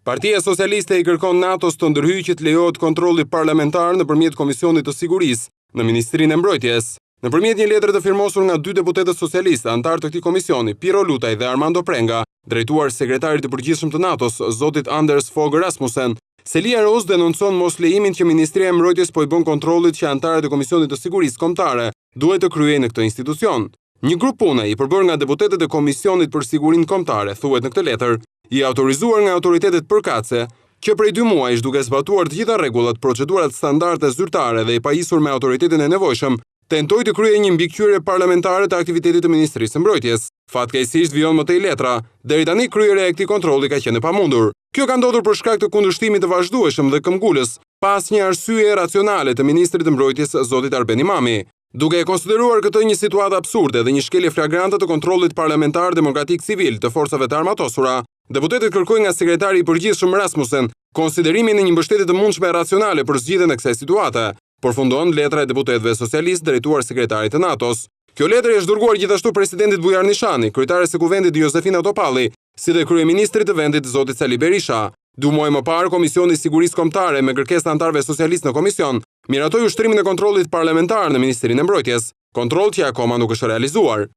Partia Socialiste i kërkon NATO-s të ndërhyjë që të lejohet kontrolli parlamentar nëpërmjet Komisionit të Sigurisë në Ministrinë e Mbrojtjes. Nëpërmjet një letre të firmosur nga 2 deputetët socialistë antar të këtij komisioni, Piero Lutaj dhe Armando Prenga, drejtuar sekretarit të përgjithshëm të NATO-s, zotit Anders Fogh Rasmussen, Celia Rose denoncon mos lejimin që Ministria e Mbrojtjes po i bën kontrollit që antarët e Komisionit të Sigurisë Kombëtare duhet të kryejnë në këtë institucion. Një grup pune i përbërë nga deputetët e Komisionit për Sigurinë Kombëtare, thuhet në këtë letër, i autorizuar nga autoritetet përkatëse, që prej 2 muajsh duke zbatuar të gjitha rregullat, procedurat standarde zyrtare dhe i pajisur me autoritetin e nevojshëm, tentoi të kryejë një mbikëqyrje parlamentare të aktivitetit të Ministrisë së Mbrojtjes. Fatkeqësisht vijon më tej letra, deri tani kryerja e këtij kontrolli ka qenë e pamundur. Kjo ka ndodhur për shkak të kundërshtimit të vazhdueshëm dhe këmbgulës, pas një arsye racionale të ministrit të Mbrojtjes zotit Arben Imami. Duke e konsideruar këtë një situatë absurde dhe një shkelje flagrante të kontrollit parlamentar demokratik civil të forcave të armatosura, deputetët kërkojnë nga sekretari i përgjithshëm Rasmussen konsiderimin e një mbështetje të mundshme e racionale për zgjidhjen e kësaj situate. Përfundon letra e deputetëve socialistë drejtuar sekretarit të NATO-s. Kjo letër është dërguar gjithashtu presidentit Bujar Nishani, kryetares së kuvendit Josefina Topalli, si dhe kryeministrit të vendit zotit Sali Berisha. 2 muaj më parë, Komisioni i Sigurisë Kombëtare me kërkesë të antarëve socialistë në komision miratoi ushtrimin e kontrollit parlamentar në Ministrinë e Mbrojtjes, kontroll që akoma nuk është realizuar.